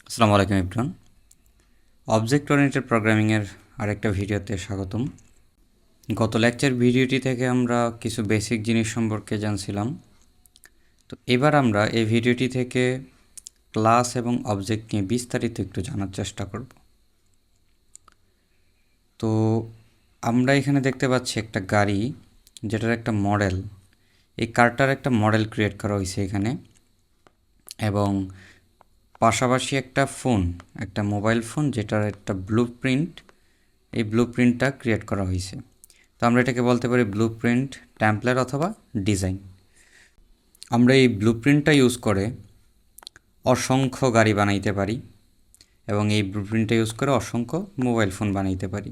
আসসালামু আলাইকুম everyone. Object oriented প্রোগ্রামিংয়ের আরেকটা ভিডিওতে স্বাগতম। গত লেকচার ভিডিওটি থেকে আমরা কিছু বেসিক জিনিস সম্পর্কে জানছিলাম। তো এবার আমরা এই ভিডিওটি থেকে ক্লাস এবং অবজেক্ট নিয়ে বিস্তারিত একটু জানার চেষ্টা করব। তো আমরা এখানে দেখতে পাচ্ছি একটা গাড়ি, যেটার একটা মডেল। এই কারটার একটা মডেল ক্রিয়েট করা হয়েছে এখানে, এবং পাশাপাশি একটা ফোন, একটা মোবাইল ফোন, যেটার একটা ব্লুপ্রিন্ট, এই ব্লুপ্রিন্টটা ক্রিয়েট করা হয়েছে। তো আমরা এটাকে বলতে পারি ব্লুপ্রিন্ট, টেমপ্লেট অথবা ডিজাইন। আমরা এই ব্লুপ্রিন্টটা ইউজ করে অসংখ্য গাড়ি বানাইতে পারি, এবং এই ব্লুপ্রিন্টটা ইউজ করে অসংখ্য মোবাইল ফোন বানাইতে পারি।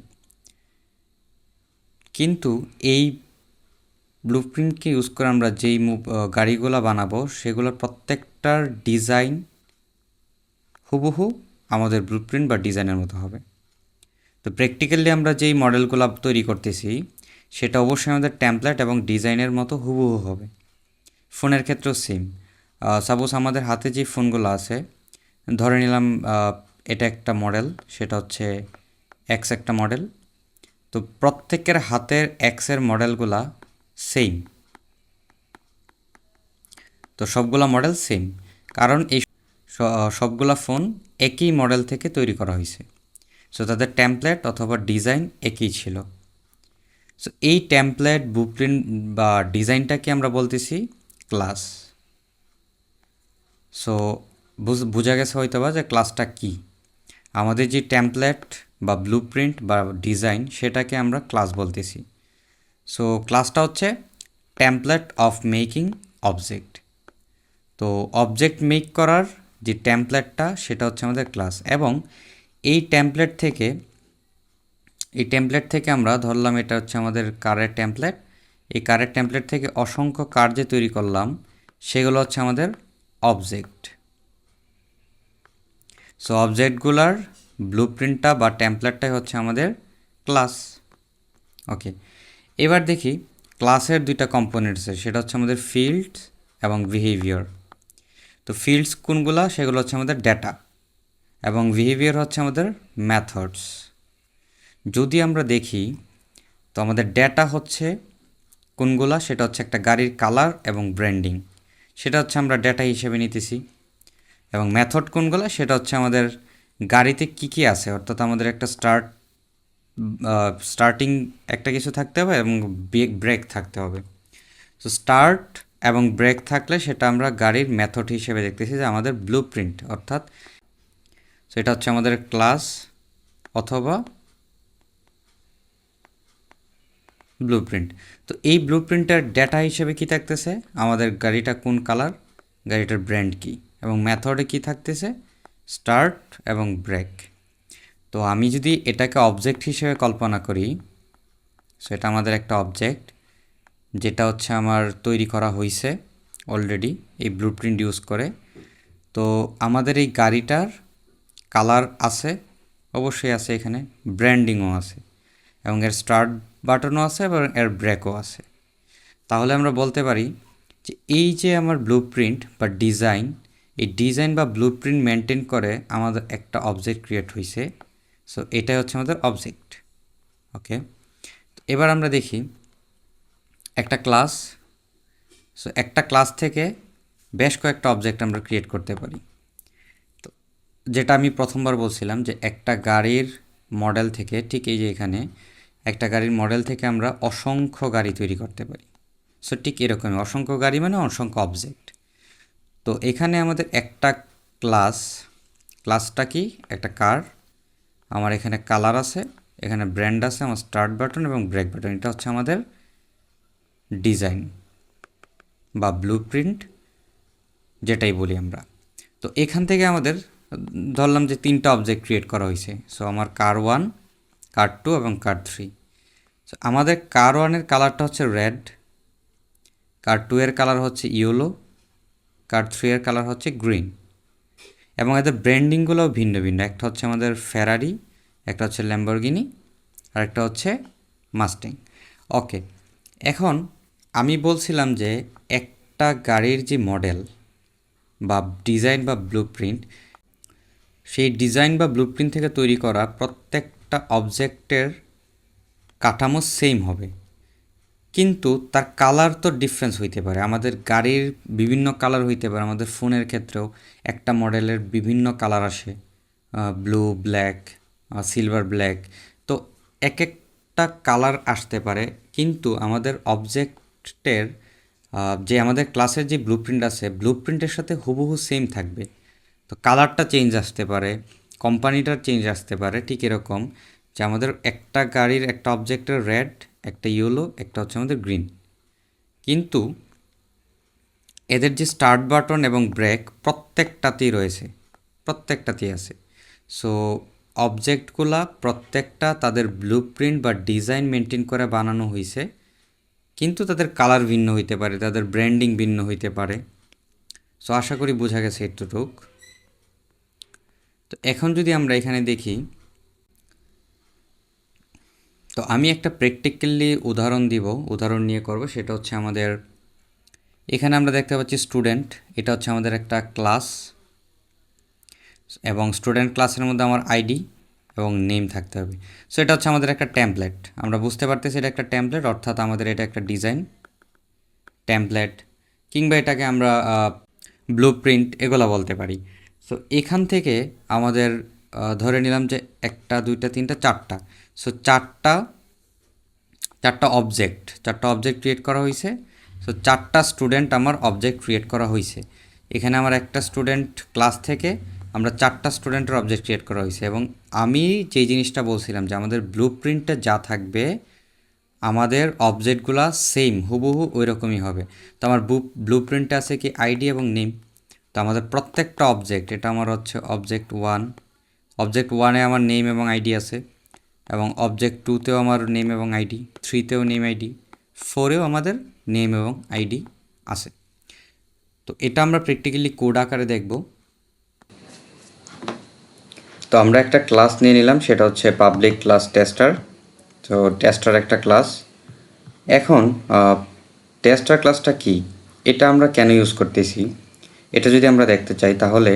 কিন্তু এই ব্লুপ্রিন্টকে ইউজ করে আমরা যেই গাড়িগুলো বানাবো, সেগুলোর প্রত্যেকটার ডিজাইন হুবহু আমাদের ব্লুপ্রিন্ট বা ডিজাইনের মতো হবে। তো প্র্যাকটিক্যালি আমরা যেই মডেলগুলো তৈরি করতেছি, সেটা অবশ্যই আমাদের টেমপ্লেট এবং ডিজাইনের মতো হুবহু হবে। ফোনের ক্ষেত্রেও সেম। সাপোজ আমাদের হাতে যে ফোনগুলো আছে, ধরে নিলাম এটা একটা মডেল, সেটা হচ্ছে এক্স একটা মডেল। তো প্রত্যেকের হাতের এক্সের মডেলগুলা সেম। তো সবগুলা মডেল সেম, কারণ এই সবগুলা ফোন একই মডেল থেকে তৈরি করা হয়েছে। সো তাদের টেমপ্লেট অথবা ডিজাইন একই ছিল। সো এই টেমপ্লেট, ব্লুপ্রিন্ট বা ডিজাইনটাকে আমরা বলতেছি ক্লাস। সো বোঝা গেছে হয়তো বা যে ক্লাসটা কী। আমাদের যে টেমপ্লেট বা ব্লুপ্রিন্ট বা ডিজাইন, সেটাকে আমরা ক্লাস বলতেছি। সো ক্লাসটা হচ্ছে টেমপ্লেট অফ মেকিং অবজেক্ট। তো অবজেক্ট মেক করার যে টেমপ্লেটটা, সেটা হচ্ছে আমাদের ক্লাস। এবং এই টেমপ্লেট থেকে আমরা ধরলাম এটা হচ্ছে আমাদের কারের টেমপ্লেট। এই কারের টেমপ্লেট থেকে অসংখ্য কার যে তৈরি করলাম, সেগুলো হচ্ছে আমাদের অবজেক্ট। সো অবজেক্টগুলার ব্লুপ্রিন্টটা বা টেমপ্লেটটাই হচ্ছে আমাদের ক্লাস। ওকে, এবার দেখি ক্লাসের দুইটা কম্পোনেন্টস আছে, সেটা হচ্ছে আমাদের ফিল্ডস এবং বিহেভিয়ার। তো ফিল্ডস কোনগুলা? সেগুলো হচ্ছে আমাদের ডেটা, এবং বিহেভিয়ার হচ্ছে আমাদের মেথডস। যদি আমরা দেখি, তো আমাদের ডেটা হচ্ছে কোনগুলা? সেটা হচ্ছে একটা গাড়ির কালার এবং ব্র্যান্ডিং, সেটা হচ্ছে আমরা ডেটা হিসেবে নিতেছি। এবং মেথড কোনগুলো? সেটা হচ্ছে আমাদের গাড়িতে কী কী আছে, অর্থাৎ আমাদের একটা স্টার্টিং একটা কিছু থাকতে হবে এবং ব্রেক থাকতে হবে। সো স্টার্ট এবং ব্রেক থাকলে সেটা আমরা গাড়ির মেথড হিসেবে দেখতেছি, যে আমাদের ব্লুপ্রিন্ট, অর্থাৎ সেটা হচ্ছে আমাদের ক্লাস অথবা ব্লুপ্রিন্ট। তো এই ব্লুপ্রিন্টের ডেটা হিসেবে কি থাকতেছে? আমাদের গাড়িটা কোন কালার, গাড়িটার ব্র্যান্ড কী, এবং মেথডে কি থাকতেছে? স্টার্ট এবং ব্রেক। তো আমি যদি এটাকে অবজেক্ট হিসেবে কল্পনা করি, সেটা আমাদের একটা অবজেক্ট, যেটা হচ্ছে আমার তৈরি করা হয়েছে অলরেডি এই ব্লুপ্রিন্ট ইউজ করে। তো আমাদের এই গাড়িটার কালার আছে, অবশ্যই আছে, এখানে ব্র্যান্ডিংও আছে, এবং এর স্টার্ট বাটনও আছে এবং এর ব্রেকও আছে। তাহলে আমরা বলতে পারি যে এই যে আমার ব্লুপ্রিন্ট বা ডিজাইন, এই ডিজাইন বা ব্লুপ্রিন্ট মেনটেন করে আমাদের একটা অবজেক্ট ক্রিয়েট হয়েছে। সো এটাই হচ্ছে আমাদের অবজেক্ট। ওকে, এবার আমরা দেখি একটা ক্লাস। সো একটা ক্লাস থেকে বেশ কয়েকটা অবজেক্ট আমরা ক্রিয়েট করতে পারি। তো যেটা আমি প্রথমবার বলছিলাম, যে একটা গাড়ির মডেল থেকে, ঠিক এই যে এখানে একটা গাড়ির মডেল থেকে আমরা অসংখ্য গাড়ি তৈরি করতে পারি। সো ঠিক এরকমই, অসংখ্য গাড়ি মানে অসংখ্য অবজেক্ট। তো এখানে আমাদের একটা ক্লাসটা কি? একটা কার। আমার এখানে কালার আছে, এখানে ব্র্যান্ড আছে, আমার স্টার্ট বাটন এবং ব্রেক বাটন। এটা হচ্ছে আমাদের ডিজাইন বা ব্লুপ্রিন্ট, যেটাই বলি আমরা। তো এখান থেকে আমাদের ধরলাম যে তিনটা অবজেক্ট ক্রিয়েট করা হয়েছে। সো আমার কার 1, কার 2 এবং কার 3। সো আমাদের কার 1-এর কালারটা হচ্ছে রেড, কার 2 এর কালার হচ্ছে ইয়েলো, কার 3 এর কালার হচ্ছে গ্রিন। এবং এদের ব্র্যান্ডিংগুলোও ভিন্ন ভিন্ন। একটা হচ্ছে আমাদের ফেরারি, একটা হচ্ছে ল্যাম্বরগিনি, আর একটা হচ্ছে মাস্টিং। ওকে, এখন আমি বলছিলাম যে একটা গাড়ির যে মডেল বা ডিজাইন বা ব্লুপ্রিন্ট, সেই ডিজাইন বা ব্লুপ্রিন্ট থেকে তৈরি করা প্রত্যেকটা অবজেক্টের কাঠামো সেম হবে, কিন্তু তার কালার তো ডিফারেন্স হইতে পারে। আমাদের গাড়ির বিভিন্ন কালার হইতে পারে, আমাদের ফোনের ক্ষেত্রেও একটা মডেলের বিভিন্ন কালার আসে, ব্লু, ব্ল্যাক, সিলভার ব্ল্যাক। তো এক একটা কালার আসতে পারে, কিন্তু আমাদের অবজেক্টের যে আমাদের ক্লাসের যে ব্লুপ্রিন্ট আছে, ব্লুপ্রিন্টের সাথে হুবহু সেম থাকবে। তো কালারটা চেঞ্জ আসতে পারে, কোম্পানিটার চেঞ্জ আসতে পারে। ঠিক এরকম যে আমাদের একটা গাড়ির একটা অবজেক্টের রেড, একটা ইয়েলো, একটা হচ্ছে আমাদের গ্রিন, কিন্তু এদের যে স্টার্ট বাটন এবং ব্রেক প্রত্যেকটাতেই রয়েছে, প্রত্যেকটাতেই আছে। সো অবজেক্টগুলা প্রত্যেকটা তাদের ব্লুপ্রিন্ট বা ডিজাইন মেনটেন করে বানানো হয়েছে, কিন্তু তাদের কালার ভিন্ন হইতে পারে, তাদের ব্র্যান্ডিং ভিন্ন হইতে পারে। সো আশা করি বোঝা গেছে এতটুক। তো এখন যদি আমরা এখানে দেখি, তো আমি একটা প্র্যাকটিক্যালি উদাহরণ নিয়ে করব। সেটা হচ্ছে আমাদের এখানে আমরা দেখতে পাচ্ছি স্টুডেন্ট, এটা হচ্ছে আমাদের একটা ক্লাস, এবং স্টুডেন্ট ক্লাসের মধ্যে আমার আইডি এবং নেম থাকতে হবে। সো এটা হচ্ছে আমাদের একটা টেমপ্লেট। আমরা বুঝতে পারতেছি এটা একটা টেমপ্লেট, অর্থাৎ আমাদের এটা একটা ডিজাইন টেমপ্লেট, কিংবা এটাকে আমরা ব্লুপ্রিন্ট এগুলো বলতে পারি। সো এখান থেকে আমাদের ধরে নিলাম যে একটা, দুইটা, তিনটা, চারটা। সো চারটা অবজেক্ট ক্রিয়েট করা হয়েছে। সো চারটা স্টুডেন্ট আমার অবজেক্ট ক্রিয়েট করা হয়েছে। এখানে আমার একটা স্টুডেন্ট ক্লাস থেকে আমরা চারটা স্টুডেন্টের অবজেক্ট ক্রিয়েট করা হয়েছে। এবং আমি যেই জিনিসটা বলছিলাম যে আমাদের ব্লুপ্রিন্টে যা থাকবে, আমাদের অবজেক্টগুলো সেম হুবহু ওই রকমই হবে। তো আমার ব্লুপ্রিন্টে আছে কি আইডি এবং নেম। তো আমাদের প্রত্যেকটা অবজেক্ট, এটা আমার হচ্ছে অবজেক্ট ওয়ানে আমার নেম এবং আইডি আছে, এবং অবজেক্ট টুতেও আমার নেম এবং আইডি, থ্রিতেও নেম আইডি, ফোরেও আমাদের নেম এবং আইডি আছে। তো এটা আমরা প্র্যাকটিক্যালি কোড আকারে দেখব। তো আমরা একটা ক্লাস নিয়ে নিলাম, সেটা হচ্ছে পাবলিক ক্লাস টেস্টার। তো টেস্টার একটা ক্লাস। এখন টেস্টার ক্লাসটা কি, এটা আমরা কেন ইউজ করতেছি, এটা যদি আমরা দেখতে চাই তাহলে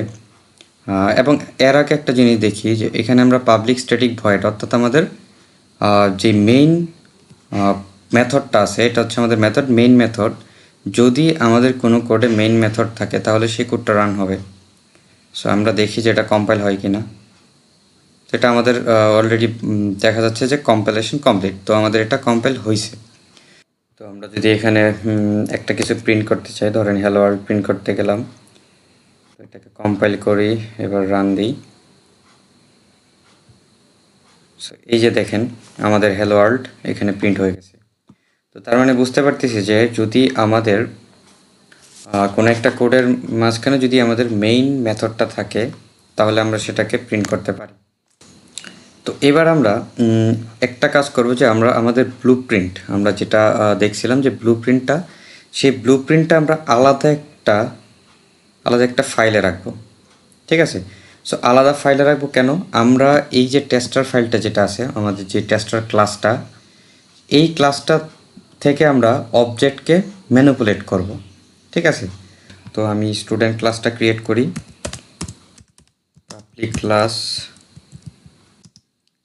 এবং এর আগে একটা জিনিস দেখি যে এখানে আমরা পাবলিক স্ট্যাটিক ভয়েড, অর্থাৎ আমাদের যে মেইন মেথডটা আছে, এটা হচ্ছে আমাদের মেইন মেথড। যদি আমাদের কোনো কোডে মেইন মেথড থাকে তাহলে সেই কোডটা রান হবে। সো আমরা দেখি যে এটা কম্পাইল হয় কি না। সেটা আমাদের অলরেডি দেখা যাচ্ছে যে কম্পাইলেশন কমপ্লিট। তো আমাদের এটা কম্পাইল হয়েছে। তো আমরা যদি এখানে একটা কিছু প্রিন্ট করতে চাই, ধরেন হ্যালো ওয়ার্ল্ড প্রিন্ট করতে গেলাম, তো এটাকে কম্পাইল করি, এবার রান দিই। সো এই যে দেখেন আমাদের হ্যালো ওয়ার্ল্ড এখানে প্রিন্ট হয়ে গেছে। তো তার মানে বুঝতে পারতেছি যে যদি আমাদের কোনো একটা কোডের মাঝখানে যদি আমাদের মেইন মেথডটা থাকে, তাহলে আমরা সেটাকে প্রিন্ট করতে পারি। তো এবার আমরা একটা কাজ করব যে আমরা আমাদের ব্লুপ্রিন্ট, আমরা যেটা দেখছিলাম যে ব্লুপ্রিন্টটা, সেই ব্লুপ্রিন্টটা আমরা আলাদা একটা ফাইলে রাখবো। ঠিক আছে? সো আলাদা ফাইলে রাখবো কেন? আমরা এই যে টেস্টার ফাইলটা যেটা আছে, আমাদের যে টেস্টার ক্লাসটা, এই ক্লাসটা থেকে আমরা অবজেক্টকে ম্যানিপুলেট করব। ঠিক আছে? তো আমি স্টুডেন্ট ক্লাসটা ক্রিয়েট করি, পাবলিক ক্লাস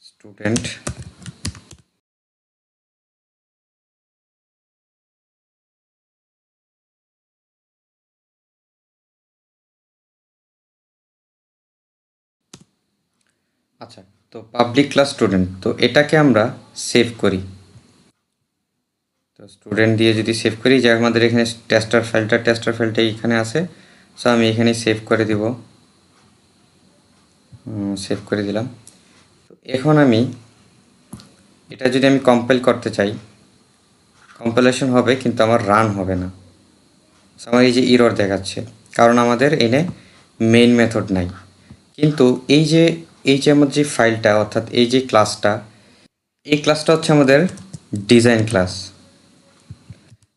স্টুডেন্ট। আচ্ছা, তো পাবলিক ক্লাস স্টুডেন্ট, তো এটাকে আমরা সেভ করি। তো স্টুডেন্ট দিয়ে যদি সেভ করি, যে আমাদের এখানে টেস্টার ফাইলটা এখানে আছে। সো আমি এখানে সেভ করে দিব, সেভ করে দিলাম। তো এখন আমি এটা যদি আমি কম্পাইল করতে চাই, কম্পাইলেশন হবে কিন্তু আমার রান হবে না। সো আমার এই যে ইরর দেখাচ্ছে, কারণ আমাদের এনে মেইন মেথড নাই। কিন্তু এই যে আমার যে ফাইলটা, অর্থাৎ এই যে ক্লাসটা, এই ক্লাসটা হচ্ছে আমাদের ডিজাইন ক্লাস।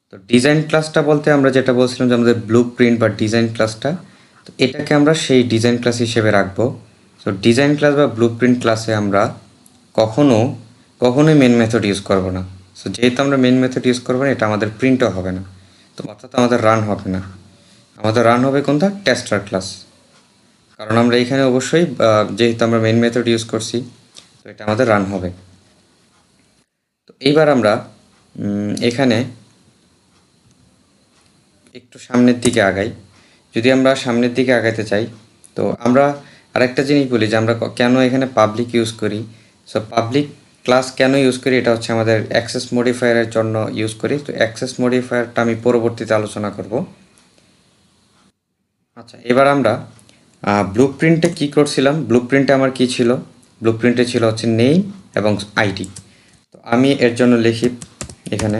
তো ডিজাইন ক্লাসটা বলতে আমরা যেটা বলছিলাম যে আমাদের ব্লুপ্রিন্ট বা ডিজাইন ক্লাসটা, তো এটাকে আমরা সেই ডিজাইন ক্লাস হিসেবে রাখবো। তো ডিজাইন ক্লাস বা ব্লুপ্রিন্ট ক্লাসে আমরা কখনোই মেন মেথড ইউজ করব না। সো যেহেতু আমরা মেন মেথড ইউজ করবো না, এটা আমাদের প্রিন্টও হবে না, তো অর্থাৎ আমাদের রান হবে না। আমাদের রান হবে কোনটা? Tester class. কারণ আমরা এখানে অবশ্যই যেহেতু আমরা মেইন মেথড ইউজ করছি, তো এটা আমাদের রান হবে। তো এইবার আমরা এখানে একটু সামনের দিকে আগাই। যদি আমরা সামনের দিকে আগাইতে চাই, তো আমরা আরেকটা জিনিস বলি যে আমরা কেন এখানে পাবলিক ইউজ করি। সো পাবলিক ক্লাস কেন ইউজ করি, এটা হচ্ছে আমাদের অ্যাক্সেস মডিফায়ারের জন্য ইউজ করি। তো অ্যাক্সেস মডিফায়ারটা আমি পরবর্তীতে আলোচনা করব। আচ্ছা, এবার আমরা ব্লু প্রিন্টে কী করছিলাম, ব্লু প্রিন্টে আমার কী ছিল, ব্লু প্রিন্টে ছিল হচ্ছে নেম এবং আইডি। তো আমি এর জন্য লিখি এখানে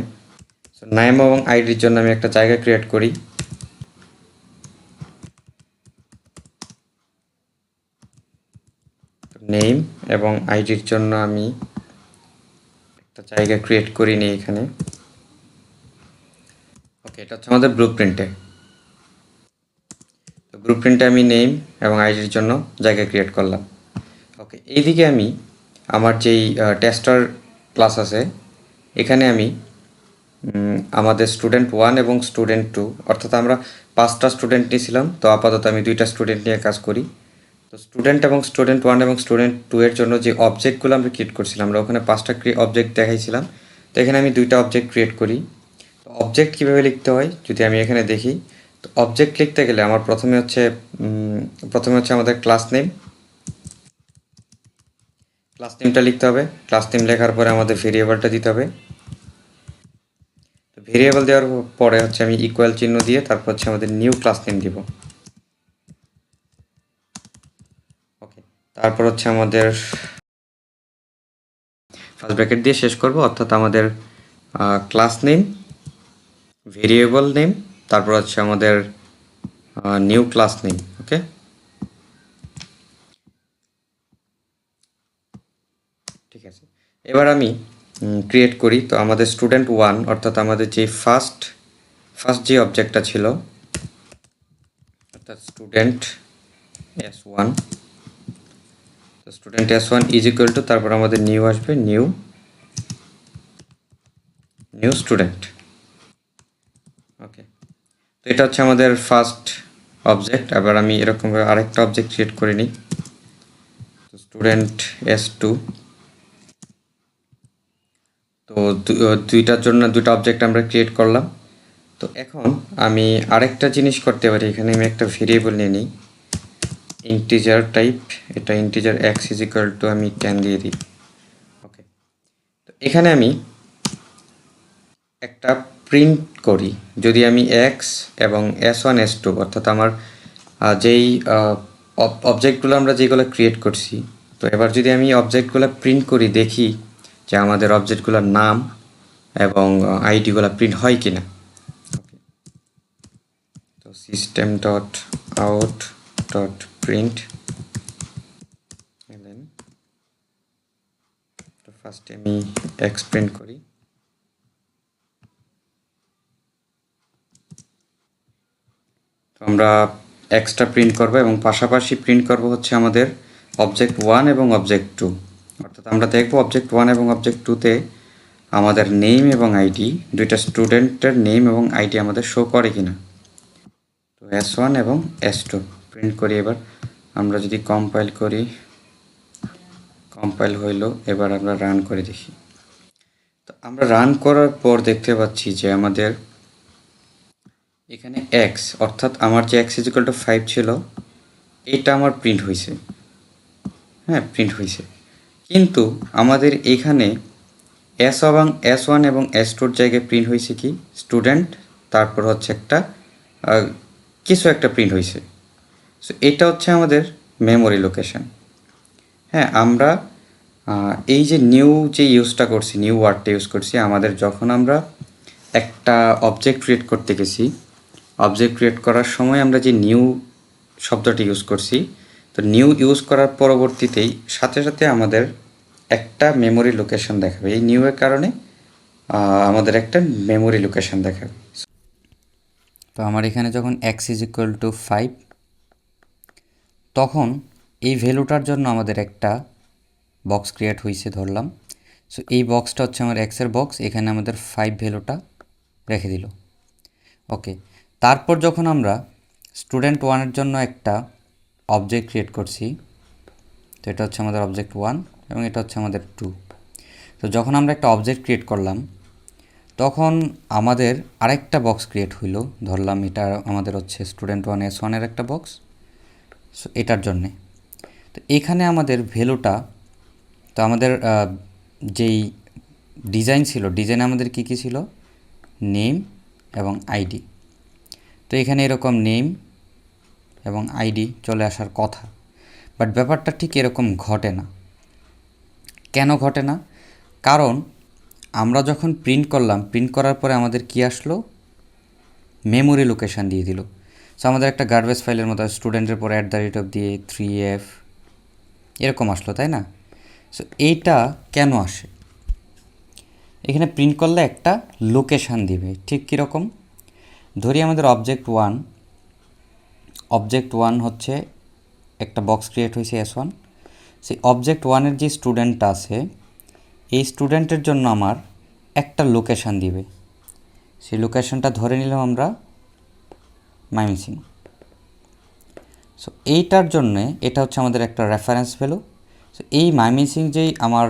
নেম এবং আইডির জন্য আমি একটা জায়গা ক্রিয়েট করি। নেম এবং আইডির জন্য আমি একটা জায়গা ক্রিয়েট করিনি এখানে। ওকে, এটা হচ্ছে আমাদের ব্লু প্রিন্টে। তো ব্লু প্রিন্টে আমি নেম এবং আইডির জন্য জায়গা ক্রিয়েট করলাম। ওকে, এইদিকে আমি আমার যেই টেস্টার ক্লাস আছে, এখানে আমি আমাদের স্টুডেন্ট 1 এবং স্টুডেন্ট 2, অর্থাৎ আমরা 5টা স্টুডেন্ট নিয়েছিলাম, তো আপাতত আমি 2টা স্টুডেন্ট নিয়ে কাজ করি। তো স্টুডেন্ট 1 এবং স্টুডেন্ট 2 এর জন্য যে অবজেক্টগুলো আমরা ক্রিয়েট করছিলাম, আমরা ওখানে 5টা অবজেক্ট দেখাইছিলাম। তো এখানে আমি 2টা অবজেক্ট ক্রিয়েট করি। তো অবজেক্ট কীভাবে লিখতে হয় যদি আমি এখানে দেখি, তো অবজেক্ট লিখতে গেলে আমার প্রথমে হচ্ছে আমাদের ক্লাস নেমটা লিখতে হবে। ক্লাস নেম লেখার পরে আমাদের ভেরিয়েবলটা দিতে হবে। তো ভেরিয়েবল দেওয়ার পরে হচ্ছে আমি ইকুয়াল চিহ্ন দিয়ে তারপর হচ্ছে আমাদের নিউ ক্লাস নেম দিব। ওকে, তারপর হচ্ছে আমাদের ফার্স্ট ব্র্যাকেট দিয়ে শেষ করব, অর্থাৎ আমাদের ক্লাস নেম, ভেরিয়েবল নেম, তারপর হচ্ছে আমাদের নিউ ক্লাস নেম। ওকে, ঠিক আছে। এবার আমি ক্রিয়েট করি। তো আমাদের স্টুডেন্ট 1, অর্থাৎ আমাদের যে ফার্স্ট যে অবজেক্টটা ছিল, অর্থাৎ স্টুডেন্ট S1, তো student S1 is equal to, তারপর আমাদের নিউ আসবে, নিউ স্টুডেন্ট। ওকে, তো এটা হচ্ছে আমাদের ফার্স্ট অবজেক্ট। এবার আমি এরকমভাবে আরেকটা অবজেক্ট ক্রিয়েট করে নিই, স্টুডেন্ট S2। তো দুইটার জন্য 2টা অবজেক্ট আমরা ক্রিয়েট করলাম। তো এখন আমি আরেকটা জিনিস করতে পারি, এখানে আমি একটা ভেরিয়েবল নিয়ে নিই, ইন্টিজার টাইপ, এটা integer x is equal to, আমি 10 দিয়ে দিই। ওকে, তো এখানে আমি একটা প্রিন্ট করি। যদি আমি x এবং S1 S2, অর্থাৎ আমার যেই অবজেক্টগুলো আমরা যেগুলো ক্রিয়েট করছি, তো এবার যদি আমি অবজেক্টগুলো প্রিন্ট করি, দেখি যে আমাদের অবজেক্টগুলোর নাম এবং আইডিগুলো প্রিন্ট হয় কি না। তো system dot out dot print, তো ফার্স্টে আমি এক্স প্রিন্ট করি। তো আমরা এক্সট্রা প্রিন্ট করব এবং পাশাপাশি প্রিন্ট করব হচ্ছে আমাদের অবজেক্ট 1 এবং অবজেক্ট 2, অর্থাৎ আমরা দেখব অবজেক্ট 1 এবং অবজেক্ট 2তে আমাদের নেম এবং আইডি, দুইটা স্টুডেন্টের নেম এবং আইডি আমাদের শো করে কিনা। তো S1 এবং S2 প্রিন্ট করি। এবার আমরা যদি কম্পাইল করি, কম্পাইল হইল, এবার আমরা রান করে দেখি। তো আমরা রান করার পর দেখতে পাচ্ছি যে আমাদের এখানে x, অর্থাৎ আমার যে x ইজ ইকুয়াল টু 5 ছিল, এটা আমার প্রিন্ট হয়েছে। হ্যাঁ, প্রিন্ট হয়েছে, কিন্তু আমাদের এখানে S1 এবং S2 জায়গায় প্রিন্ট হয়েছে কি স্টুডেন্ট, তারপর হচ্ছে একটা কিছু একটা প্রিন্ট হয়েছে। সো এটা হচ্ছে আমাদের মেমোরি লোকেশন। হ্যাঁ, আমরা এই যে নিউ যে ইউজটা করছি, নিউ ওয়ার্ডটা ইউজ করছি, আমাদের যখন আমরা একটা অবজেক্ট ক্রিয়েট করতে গেছি, অবজেক্ট ক্রিয়েট করার সময় আমরা যে নিউ শব্দটি ইউজ করছি, তো নিউ ইউজ করার পরবর্তীতেই সাথে সাথে আমাদের একটা মেমোরি লোকেশন দেখাবে। এই নিউ এর কারণে আমাদের একটা মেমোরি লোকেশন দেখাবে। তো আমার এখানে যখন x ইজ ইকুয়াল টু 5, তখন এই ভ্যালুটার জন্য আমাদের একটা বক্স ক্রিয়েট হয়েছে ধরলাম। সো এই বক্সটা হচ্ছে আমার এক্সের বক্স, এখানে আমাদের 5 ভ্যালুটা রেখে দিল। ওকে, তারপর যখন আমরা স্টুডেন্ট 1-এর জন্য একটা অবজেক্ট ক্রিয়েট করছি। তো এটা হচ্ছে আমাদের অবজেক্ট 1 এবং এটা হচ্ছে আমাদের 2। তো যখন আমরা একটা অবজেক্ট ক্রিয়েট করলাম তখন আমাদের আরেকটা বক্স ক্রিয়েট হইলো। ধরলাম এটা আমাদের হচ্ছে স্টুডেন্ট 1 S1 এর একটা বক্স, সো এটার জন্যে। তো এখানে আমাদের ভ্যালুটা, তো আমাদের যেই ডিজাইন ছিল, ডিজাইনে আমাদের কী কী ছিল, নেম এবং আইডি। তো এখানে এরকম নেম এবং আইডি চলে আসার কথা, বাট ব্যাপারটা ঠিক এরকম ঘটে না। কেন ঘটে না? কারণ আমরা যখন প্রিন্ট করলাম, প্রিন্ট করার পরে আমাদের কি আসলো, মেমোরি লোকেশান দিয়ে দিল। সো আমাদের একটা গার্বেজ ফাইলের মতো স্টুডেন্টের পরে @ দিয়ে 3F এরকম আসলো, তাই না? সো এইটা কেন আসে? এখানে প্রিন্ট করলে একটা লোকেশান দিবে, ঠিক কীরকম? ধরি আমাদের অবজেক্ট ওয়ান হচ্ছে একটা বক্স ক্রিয়েট হয়েছে S1। সেই অবজেক্ট 1-এর যে স্টুডেন্টটা আছে, এই স্টুডেন্টের জন্য আমার একটা লোকেশান দিবে। সেই লোকেশানটা ধরে নিলাম আমরা ময়মনসিং। সো এইটার জন্যে এটা হচ্ছে আমাদের একটা রেফারেন্স ভ্যালু। সো এই ময়মনসিং যেই আমার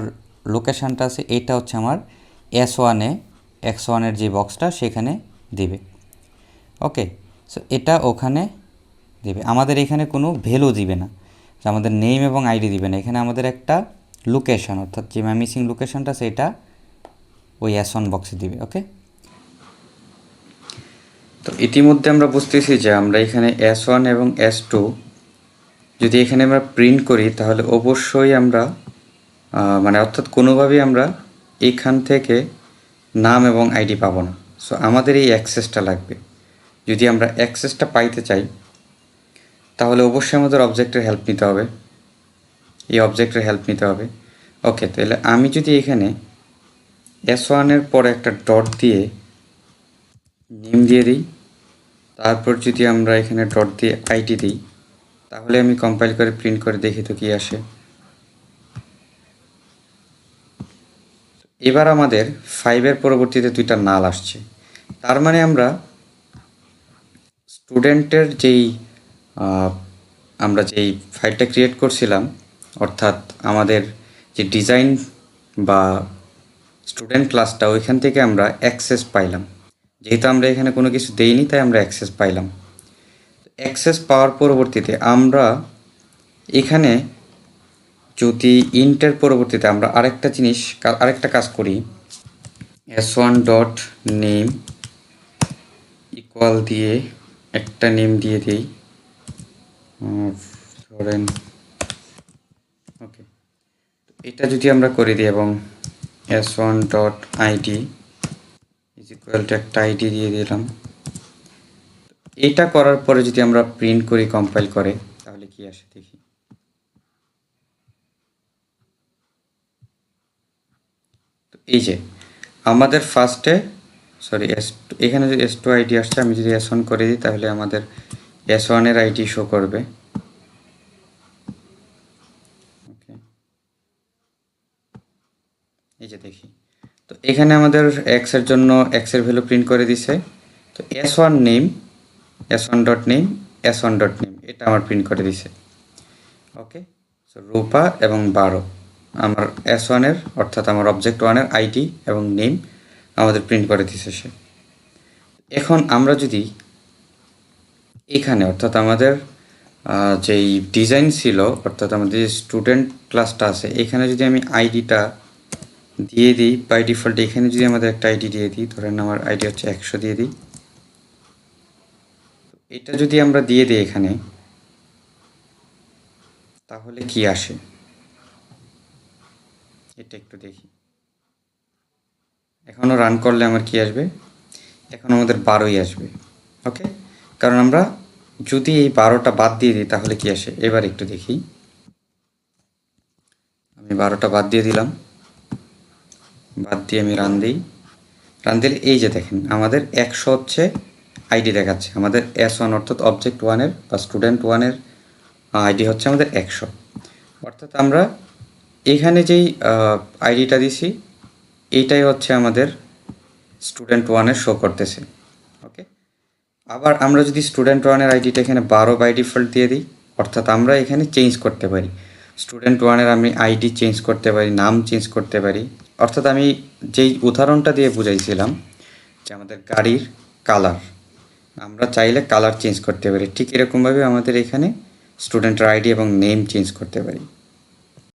লোকেশানটা আছে, এইটা হচ্ছে আমার X1-এর যে বক্সটা সেখানে দিবে। ওকে, সো এটা ওখানে দিবে। আমাদের এখানে কোনো ভ্যালু দিবে না, আমাদের নেম এবং আইডি দিবে না। এখানে আমাদের একটা লোকেশান, অর্থাৎ যে ময়মনসিং লোকেশানটা সেটা ওই S1 বক্সে দিবে। ওকে, তো ইতিমধ্যে আমরা বুঝতেছি যে আমরা এখানে S1 এবং S2 যদি এখানে আমরা প্রিন্ট করি তাহলে অবশ্যই আমরা মানে অর্থাৎ কোনোভাবেই আমরা এখান থেকে নাম এবং আইডি পাবো না। সো আমাদের এই অ্যাক্সেসটা লাগবে। যদি আমরা অ্যাক্সেসটা পাইতে চাই তাহলে অবশ্যই আমাদের অবজেক্টের হেল্প নিতে হবে, এই অবজেক্টের হেল্প নিতে হবে। ওকে, তাহলে আমি যদি এখানে S1-এর পরে একটা ডট দিয়ে নেম দিয়ে দিই, তারপর যদি আমরা এখানে ডট দিয়ে আইডি দিই, তাহলে আমি কম্পাইল করে প্রিন্ট করে দেখি তো কী আসে। এবার আমাদের 5-এর পরবর্তীতে 2টা নাল আসছে। তার মানে আমরা স্টুডেন্টের আমরা যেই ফাইলটা ক্রিয়েট করছিলাম, অর্থাৎ আমাদের যে ডিজাইন বা স্টুডেন্ট ক্লাসটা, ওইখান থেকে আমরা অ্যাক্সেস পাইলাম। যেহেতু আমরা এখানে কোনো কিছু দেইনি তাই আমরা অ্যাক্সেস পাইলাম। অ্যাক্সেস পাওয়ার পরবর্তীতে আমরা এখানে যদি ইন্টের পরবর্তীতে আমরা আরেকটা কাজ করি, S1 ডট নেম ইকুয়াল দিয়ে একটা নেম দিয়ে দিই, ধরেন ওকে, এটা যদি আমরা করে দিই এবং S1 dot ID is equal to একটা আইডি দিয়ে দিলাম। এটা করার পরে যদি আমরা প্রিন্ট করি কম্পাইল করে, তাহলে কি আসে দেখি। তো এই যে আমাদের এখানে যদি S2 আইডি আসছে, আমি যদি S1 করে দিই তাহলে আমাদের S1-এর আইডি শো করবে। ওকে, এই যে দেখি, তো এখানে আমাদের এক্সের জন্য এক্সের ভ্যালু প্রিন্ট করে দিছে। তো S1 ডট নেম এটা আমার প্রিন্ট করে দিছে। ওকে, সো রূপা এবং 12 আমার S1-এর অর্থাৎ আমার অবজেক্ট 1-এর আইডি এবং নেম আমাদের প্রিন্ট করে দিছে সে। এখন আমরা যদি এখানে অর্থাৎ আমাদের যেই ডিজাইন ছিল, অর্থাৎ আমাদের যে স্টুডেন্ট ক্লাসটা আছে, এখানে যদি আমি আইডিটা দিয়ে দিই, বাই ডিফল্ট এখানে যদি আমাদের একটা আইডি দিয়ে দিই, ধরেন আমার আইডি হচ্ছে 100 দিয়ে দিই। এটা যদি আমরা দিয়ে দিই এখানে, তাহলে কি আসে এটা একটু দেখি। এখনও রান করলে আমার কি আসবে, এখন আমাদের 12ই আসবে। ওকে, কারণ আমরা যদি এই 12টা বাদ দিয়ে দিই তাহলে কি আসে, এবার একটু দেখি। আমি 12টা বাদ দিয়ে দিলাম, বাদ দিয়ে আমি রান দিলে এই যে দেখেন আমাদের 100 হচ্ছে আইডি দেখাচ্ছে। আমাদের S1 অর্থাৎ অবজেক্ট 1-এর বা স্টুডেন্ট 1-এর আইডি হচ্ছে আমাদের 100। অর্থাৎ আমরা এখানে যেই আইডিটা দিছি এইটাই হচ্ছে আমাদের স্টুডেন্ট 1-এর শো করতেছে। ওকে, আবার আমরা যদি স্টুডেন্ট 1-এর আইডিটা এখানে 12 বাই ডিফল্ট দিয়ে দিই, অর্থাৎ আমরা এখানে চেঞ্জ করতে পারি। স্টুডেন্ট ওয়ানের আমি আইডি চেঞ্জ করতে পারি, নাম চেঞ্জ করতে পারি। অর্থাৎ আমি যেই উদাহরণটা দিয়ে বুঝাইছিলাম যে আমাদের গাড়ির কালার, আমরা চাইলে কালার চেঞ্জ করতে পারি, ঠিক এরকমভাবে আমাদের এখানে স্টুডেন্টের আইডি এবং নেম চেঞ্জ করতে পারি।